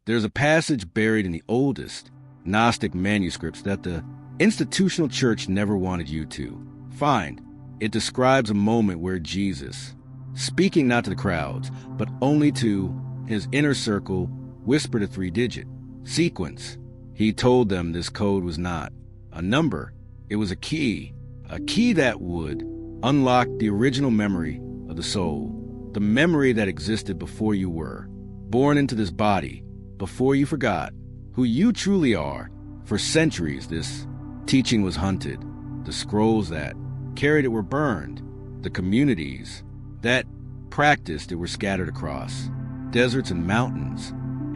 There's a passage buried in the oldest Gnostic manuscripts that the institutional church never wanted you to find. It describes a moment where Jesus, speaking not to the crowds, but only to his inner circle, whispered a 3-digit sequence. He told them this code was not a number, it was a key that would unlock the original memory of the soul, the memory that existed before you were born into this body, before you forgot who you truly are. For centuries, this teaching was hunted. The scrolls that carried it were burned. The communities that practiced it were scattered across deserts and mountains.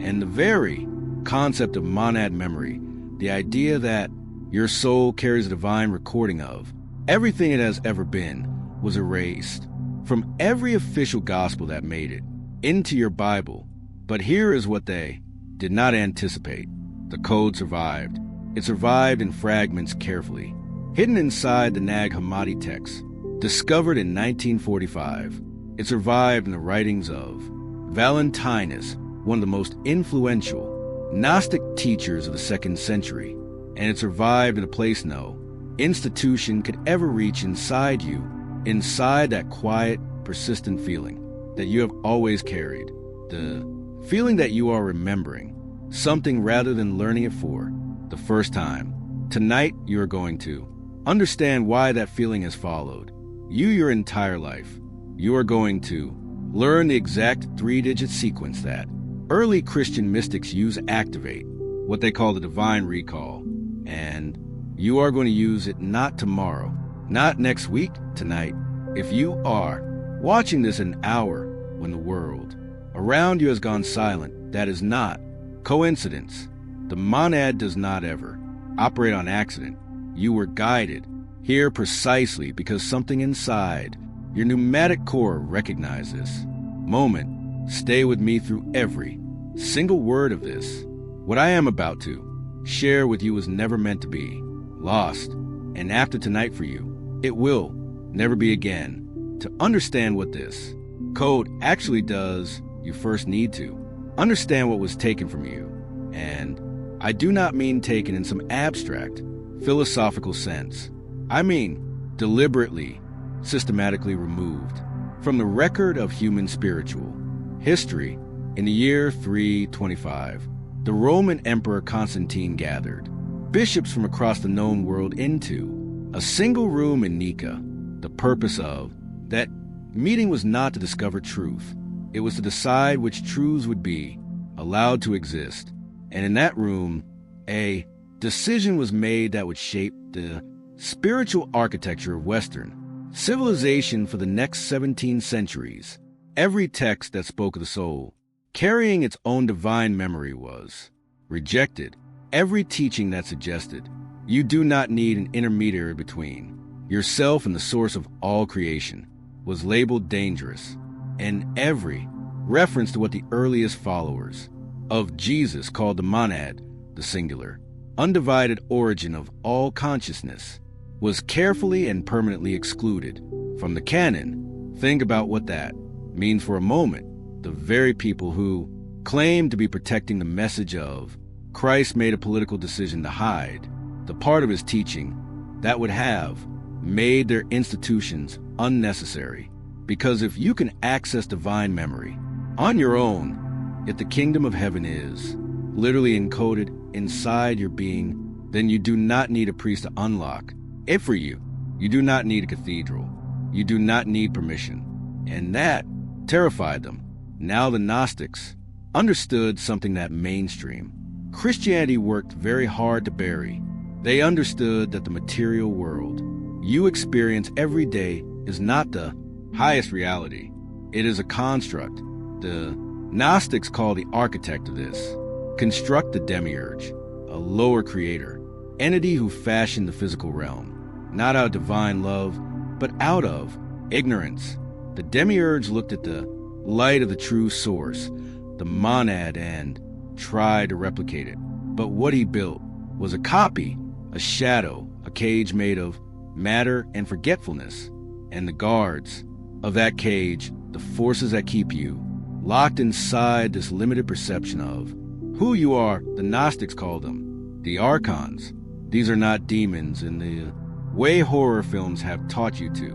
And the very concept of monad memory, the idea that your soul carries a divine recording of everything it has ever been, was erased from every official gospel that made it into your Bible. But here is what they did not anticipate. The code survived. It survived in fragments carefully hidden inside the Nag Hammadi text, discovered in 1945. It survived in the writings of Valentinus, one of the most influential Gnostic teachers of the 2nd century, and it survived in a place no institution could ever reach inside you, inside that quiet, persistent feeling that you have always carried, the feeling that you are remembering something rather than learning it for the first time. Tonight, you are going to understand why that feeling has followed you your entire life. You are going to learn the exact 3-digit sequence that early Christian mystics use to activate what they call the divine recall. And you are going to use it not tomorrow, not next week, tonight. If you are watching this an hour when the world around you has gone silent, that is not coincidence. The monad does not ever operate on accident. You were guided here precisely because something inside your pneumatic core recognized this moment. Stay with me through every single word of this. What I am about to share with you was never meant to be lost, and after tonight for you, it will never be again. To understand what this code actually does, you first need to understand what was taken from you. And I do not mean taken in some abstract, philosophical sense. I mean deliberately, systematically removed from the record of human spiritual history. In the year 325, the Roman Emperor Constantine gathered bishops from across the known world into a single room in Nicaea. The purpose of that meeting was not to discover truth. It was to decide which truths would be allowed to exist. And in that room, a decision was made that would shape the spiritual architecture of Western civilization for the next 17 centuries. Every text that spoke of the soul carrying its own divine memory was rejected. Every teaching that suggested you do not need an intermediary between yourself and the source of all creation was labeled dangerous. And every reference to what the earliest followers of Jesus called the monad, the singular, undivided origin of all consciousness, was carefully and permanently excluded from the canon. Think about what that means for a moment. The very people who claimed to be protecting the message of Christ made a political decision to hide the part of his teaching that would have made their institutions unnecessary. Because if you can access divine memory on your own, if the kingdom of heaven is literally encoded inside your being, then you do not need a priest to unlock it for you. You do not need a cathedral. You do not need permission. And that terrified them. Now the Gnostics understood something that mainstream Christianity worked very hard to bury. They understood that the material world you experience every day is not the highest reality. It is a construct. The Gnostics call the architect of this construct the demiurge, a lower creator, entity who fashioned the physical realm, not out of divine love, but out of ignorance. The demiurge looked at the light of the true source, the monad, and tried to replicate it. But what he built was a copy, a shadow, a cage made of matter and forgetfulness. And the guards of that cage, the forces that keep you locked inside this limited perception of Who you are, the Gnostics call them, the archons. These are not demons in the way horror films have taught you to.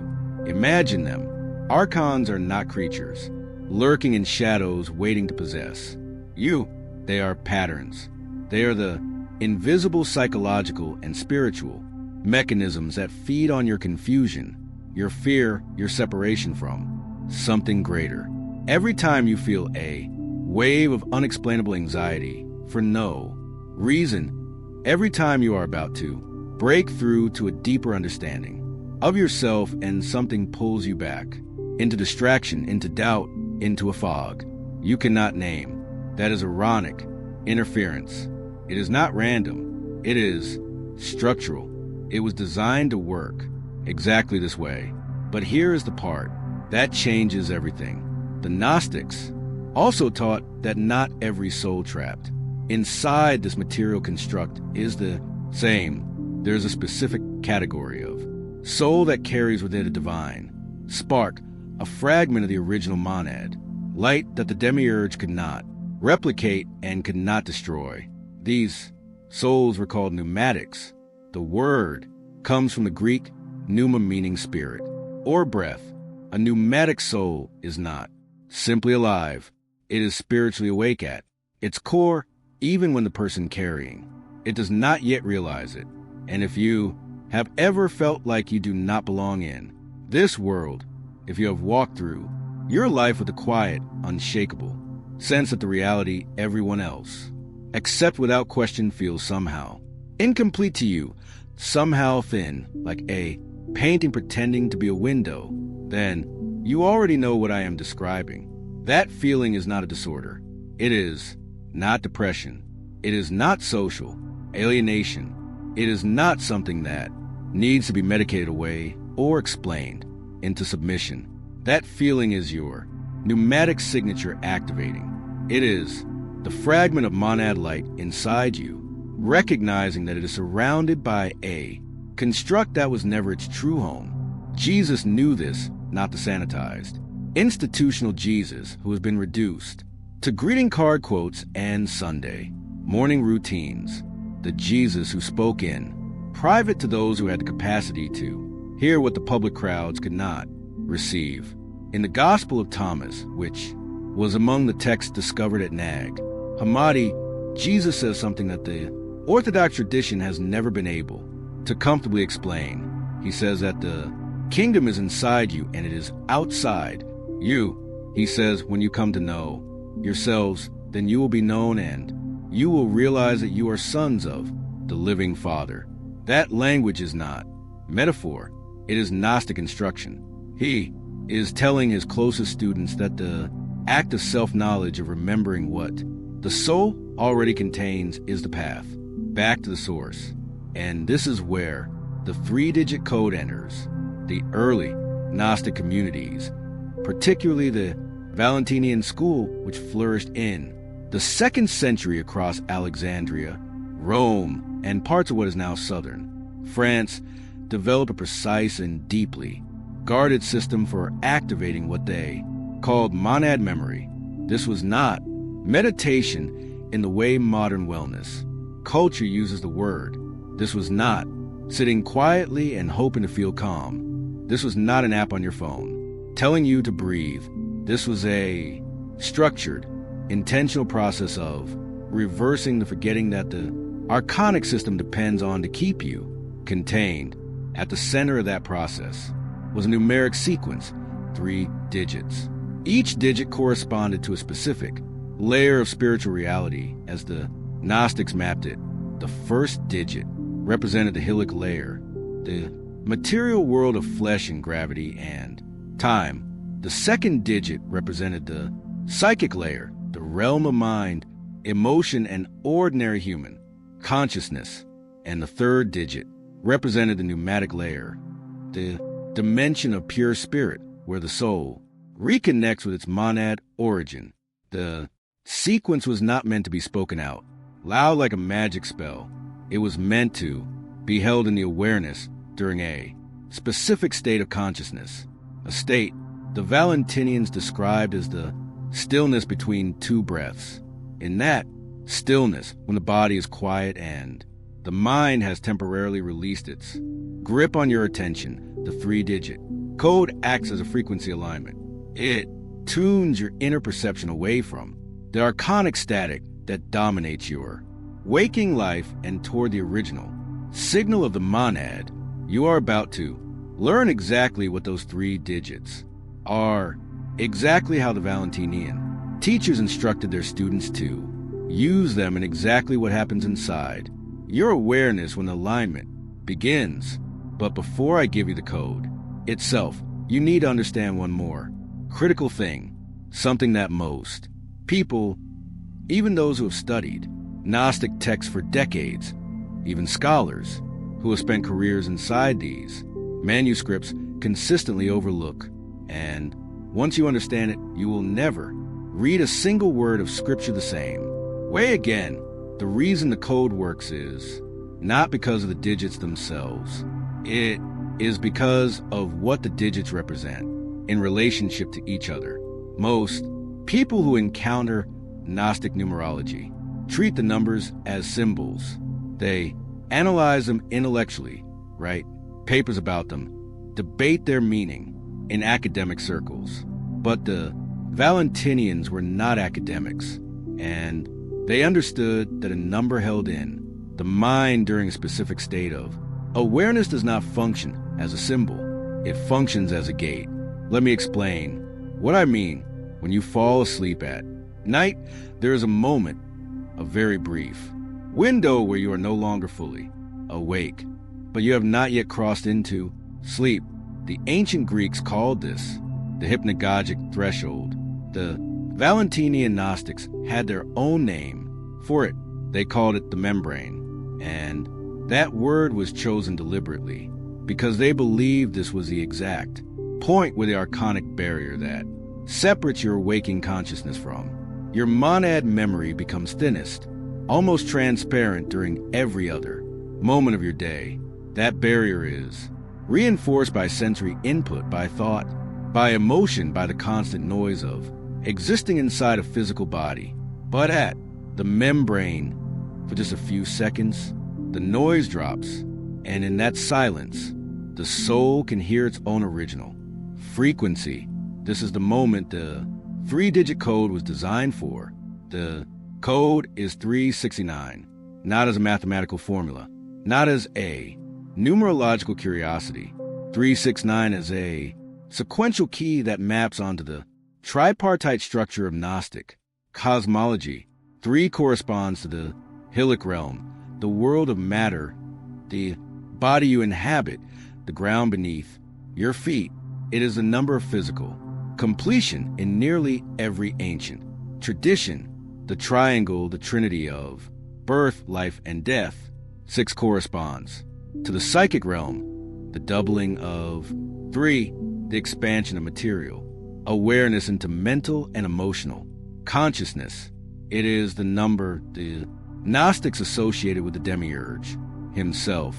Imagine them. Archons are not creatures, lurking in shadows waiting to possess you. They are patterns. They are the invisible psychological and spiritual mechanisms that feed on your confusion, your fear, your separation from something greater. Every time you feel a wave of unexplainable anxiety for no reason, every time you are about to break through to a deeper understanding of yourself and something pulls you back into distraction, into doubt, into a fog you cannot name, that is Aaronic interference. It is not random. It is structural. It was designed to work exactly this way. But here is the part that changes everything. The Gnostics also taught that not every soul trapped inside this material construct is the same. There's a specific category of soul that carries within a divine spark, a fragment of the original monad, light that the demiurge could not replicate and could not destroy. These souls were called pneumatics. The word comes from the Greek pneuma, meaning spirit or breath. A pneumatic soul is not simply alive. It is spiritually awake at its core, even when the person carrying it does not yet realize it. And if you have ever felt like you do not belong in this world, if you have walked through your life with a quiet, unshakable sense that the reality everyone else, except without question, feels somehow incomplete to you, somehow thin, like a painting pretending to be a window, then you already know what I am describing. That feeling is not a disorder. It is not depression. It is not social alienation. It is not something that needs to be medicated away or explained into submission. That feeling is your pneumatic signature activating. It is the fragment of monad light inside you, recognizing that it is surrounded by a construct that was never its true home. Jesus knew this, not the sanitized, institutional Jesus who has been reduced to greeting card quotes and Sunday morning routines. The Jesus who spoke in private to those who had the capacity to hear what the public crowds could not receive. In the Gospel of Thomas, which was among the texts discovered at Nag Hammadi, Jesus says something that the Orthodox tradition has never been able to comfortably explain. He says that the kingdom is inside you and it is outside you. He says, when you come to know yourselves, then you will be known and you will realize that you are sons of the living Father. That language is not metaphor. It is Gnostic instruction. He is telling his closest students that the act of self-knowledge of remembering what the soul already contains is the path back to the source. And this is where the 3-digit code enters. The early Gnostic communities, particularly the Valentinian school, which flourished in the 2nd century across Alexandria, Rome, and parts of what is now southern France, developed a precise and deeply guarded system for activating what they called monad memory. This was not meditation in the way modern wellness culture uses the word. This was not sitting quietly and hoping to feel calm. This was not an app on your phone telling you to breathe. This was a structured, intentional process of reversing the forgetting that the archonic system depends on to keep you contained. At the center of that process was a numeric sequence, 3 digits. Each digit corresponded to a specific layer of spiritual reality. As the Gnostics mapped it, the first digit represented the helic layer, the material world of flesh and gravity and time. The second digit represented the psychic layer, the realm of mind, emotion, and ordinary human consciousness. And the third digit represented the pneumatic layer, the dimension of pure spirit, where the soul reconnects with its monad origin. The sequence was not meant to be spoken out loud like a magic spell. It was meant to be held in the awareness during a specific state of consciousness, a state the Valentinians described as the stillness between 2 breaths. In that Stillness, when the body is quiet and the mind has temporarily released its grip on your attention. The 3-digit code acts as a frequency alignment. It tunes your inner perception away from the archonic static that dominates your waking life and toward the original signal of the monad. You are about to learn exactly what those 3 digits are, exactly how the Valentinian teachers instructed their students to use them, and exactly what happens inside your awareness when alignment begins. But before I give you the code itself, you need to understand one more critical thing, something that most people, even those who have studied Gnostic texts for decades, even scholars who have spent careers inside these manuscripts, consistently overlook. And once you understand it, you will never read a single word of scripture the same way again. The reason the code works is not because of the digits themselves. It is because of what the digits represent in relationship to each other. Most people who encounter Gnostic numerology treat the numbers as symbols. They analyze them intellectually, write papers about them, debate their meaning in academic circles. But the Valentinians were not academics, and they understood that a number held in the mind during a specific state of awareness does not function as a symbol. It functions as a gate. Let me explain what I mean. When you fall asleep at night, there is a moment, a very brief window where you are no longer fully awake, but you have not yet crossed into sleep. The ancient Greeks called this the hypnagogic threshold. The Valentinian Gnostics had their own name for it. They called it the membrane, and that word was chosen deliberately because they believed this was the exact point where the archonic barrier that separates your waking consciousness from your monad memory becomes thinnest, almost transparent during every other moment of your day. That barrier is reinforced by sensory input, by thought, by emotion, by the constant noise of existing inside a physical body. But at the membrane, for just a few seconds, the noise drops, and in that silence, the soul can hear its own original frequency. This is the moment the 3-digit code was designed for. The code is 369, not as a mathematical formula, not as a numerological curiosity. 369 is a sequential key that maps onto the tripartite structure of Gnostic cosmology. 3 corresponds to the Helic realm, the world of matter, the body you inhabit, the ground beneath your feet. It is the number of physical completion in nearly every ancient tradition. The triangle, the trinity of birth, life, and death. 6 corresponds to the psychic realm, the doubling of 3, the expansion of material awareness into mental and emotional consciousness. It is the number the Gnostics associated with the demiurge himself,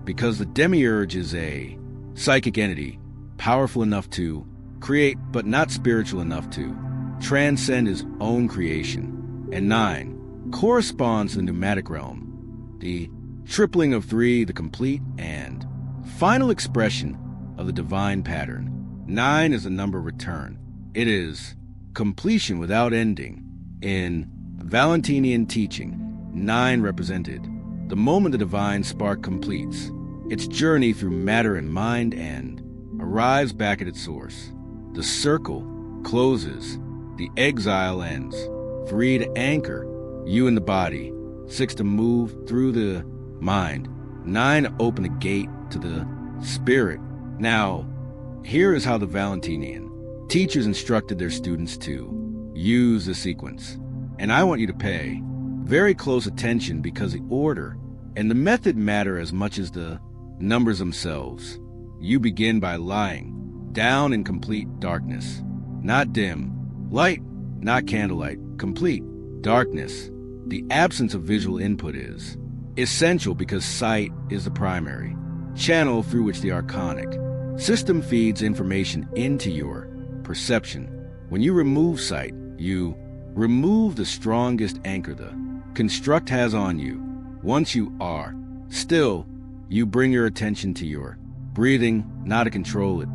because the demiurge is a psychic entity, powerful enough to create, but not spiritual enough to transcend his own creation. And 9 corresponds to the pneumatic realm, the tripling of 3, the complete and final expression of the divine pattern. 9 is the number of return. It is completion without ending. In Valentinian teaching, 9 represented the moment the divine spark completes its journey through matter and mind and arrives back at its source. The circle closes, the exile ends. 3 to anchor you in the body, 6 to move through the mind, 9 to open a gate to the spirit. Now, here is how the Valentinian teachers instructed their students to use the sequence. And I want you to pay very close attention, because the order and the method matter as much as the numbers themselves. You begin by lying down in complete darkness, not dim light, not candlelight, complete darkness. The absence of visual input is essential because sight is the primary channel through which the archonic system feeds information into your perception. When you remove sight, you remove the strongest anchor, the construct has on you. Once you are still, you bring your attention to your breathing, not to control it,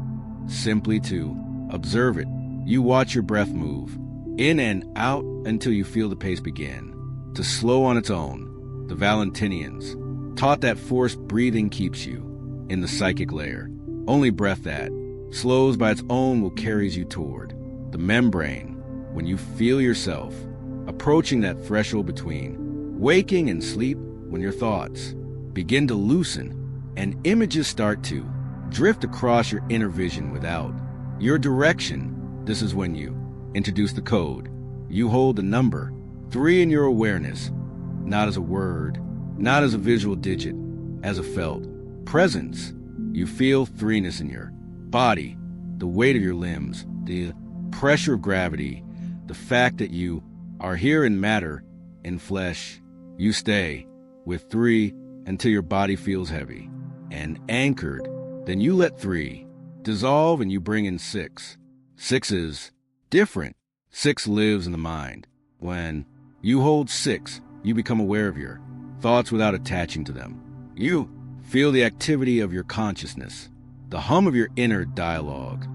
simply to observe it. You watch your breath move in and out until you feel the pace begin to slow on its own. The Valentinians taught that forced breathing keeps you in the psychic layer. Only breath that slows by its own will carries you toward the membrane. When you feel yourself approaching that threshold between waking and sleep, when your thoughts begin to loosen and images start to drift across your inner vision without your direction, this is when you introduce the code. You hold the number 3 in your awareness, not as a word, not as a visual digit, as a felt presence. You feel threeness in your body, the weight of your limbs, the pressure of gravity, the fact that you are here in matter, in flesh. You stay with 3 until your body feels heavy and anchored. Then you let 3 dissolve and you bring in 6. 6 is different. 6 lives in the mind. When you hold 6, you become aware of your thoughts without attaching to them. You feel the activity of your consciousness, the hum of your inner dialogue,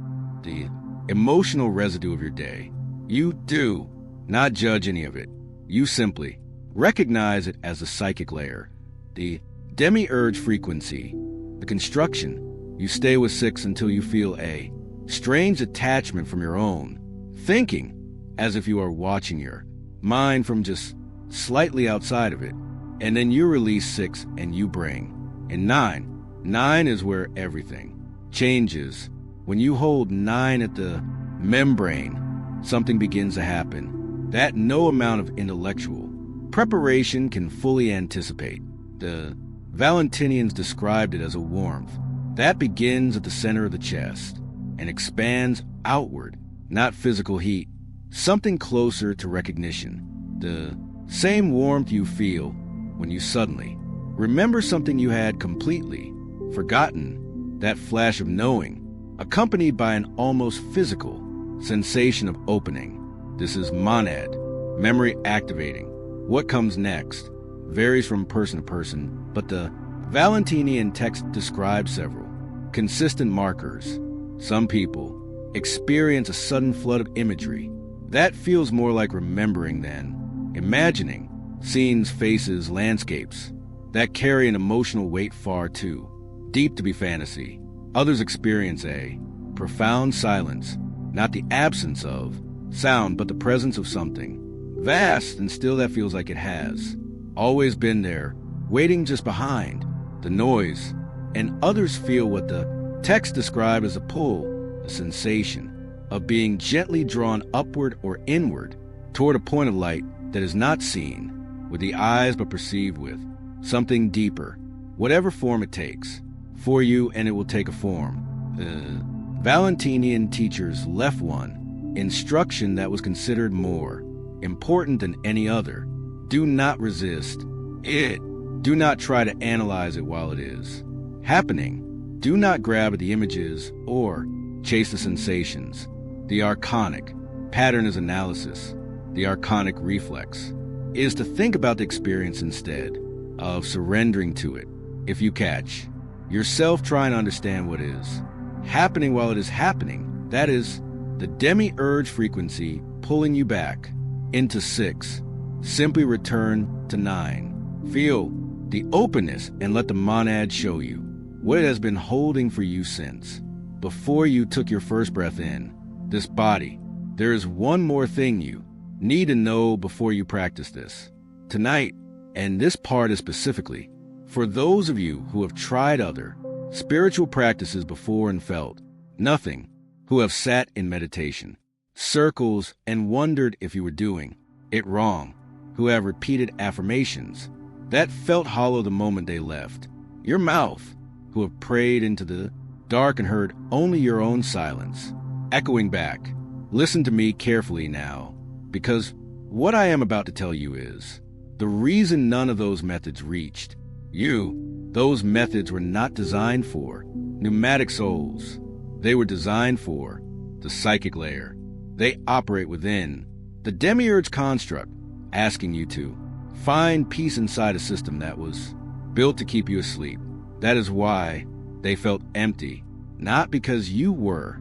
the emotional residue of your day. You do not judge any of it. You simply recognize it as the psychic layer, the demiurge frequency, the construction. You stay with 6 until you feel a strange attachment from your own thinking, as if you are watching your mind from just slightly outside of it. And then you release 6 and you bring in 9. 9 is where everything changes. When you hold 9 at the membrane, something begins to happen that no amount of intellectual preparation can fully anticipate. The Valentinians described it as a warmth that begins at the center of the chest and expands outward, not physical heat, something closer to recognition. The same warmth you feel when you suddenly remember something you had completely forgotten, that flash of knowing, accompanied by an almost physical sensation of opening. This is monad, memory activating. What comes next varies from person to person, but the Valentinian text describes several consistent markers. Some people experience a sudden flood of imagery that feels more like remembering than imagining. Scenes, faces, landscapes that carry an emotional weight far too deep to be fantasy. Others experience a profound silence, not the absence of sound, but the presence of something vast and still that feels like it has always been there, waiting just behind the noise. And others feel what the text described as a pull, a sensation of being gently drawn upward or inward toward a point of light that is not seen with the eyes but perceived with something deeper, whatever form it takes for you, and it will take a form. The Valentinian teachers left one instruction that was considered more important than any other. Do not resist it. Do not try to analyze it while it is happening. Do not grab at the images or chase the sensations. The archonic pattern is analysis. The archonic reflex is to think about the experience instead of surrendering to it. If you catch yourself trying to understand what is happening while it is happening, that is the demiurge frequency pulling you back into 6. Simply return to 9. Feel the openness and let the monad show you what it has been holding for you since before you took your first breath in. This body. There is one more thing you need to know before you practice this tonight, and this part is specifically for those of you who have tried other spiritual practices before and felt nothing, who have sat in meditation circles and wondered if you were doing it wrong, who have repeated affirmations that felt hollow the moment they left your mouth, who have prayed into the dark and heard only your own silence echoing back. Listen to me carefully now, because what I am about to tell you is the reason none of those methods reached you. Those methods were not designed for pneumatic souls. They were designed for the psychic layer. They operate within the demiurge construct, asking you to find peace inside a system that was built to keep you asleep. That is why they felt empty, not because you were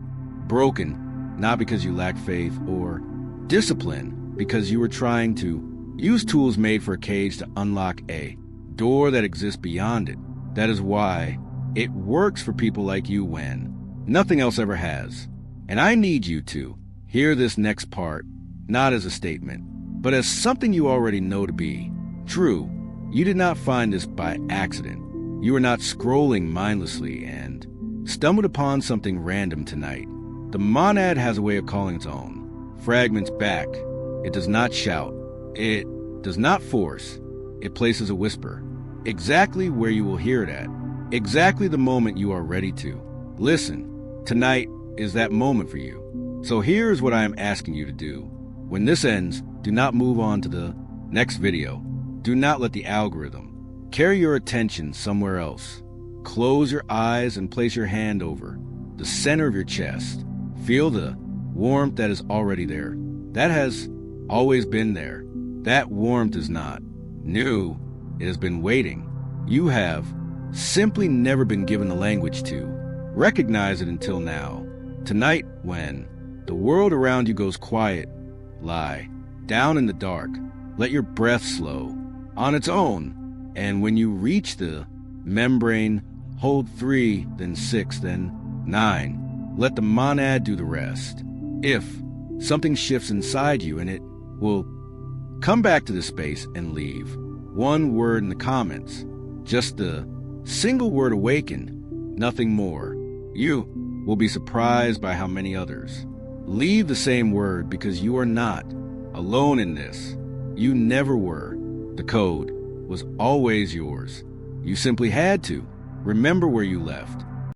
broken, not because you lacked faith or discipline, because you were trying to use tools made for a cage to unlock a door that exists beyond it. That is why it works for people like you when nothing else ever has. And I need you to hear this next part, not as a statement, but as something you already know to be true. You did not find this by accident. You were not scrolling mindlessly and stumbled upon something random tonight. The monad has a way of calling its own fragments back. It does not shout. It does not force. It places a whisper, exactly where you will hear it at, exactly the moment you are ready to. Listen, tonight is that moment for you. So here is what I am asking you to do. When this ends, do not move on to the next video. Do not let the algorithm carry your attention somewhere else. Close your eyes and place your hand over the center of your chest. Feel the warmth that is already there. That has always been there. That warmth is not new. It has been waiting. You have simply never been given the language to recognize it until now. Tonight, when the world around you goes quiet, lie down in the dark. Let your breath slow on its own. And when you reach the membrane, hold 3, then 6, then 9. Let the monad do the rest. If something shifts inside you, and it will come back to the space and leave one word in the comments, just the single word awaken, nothing more. You will be surprised by how many others leave the same word, because you are not alone in this. You never were. The code was always yours. You simply had to remember where you left.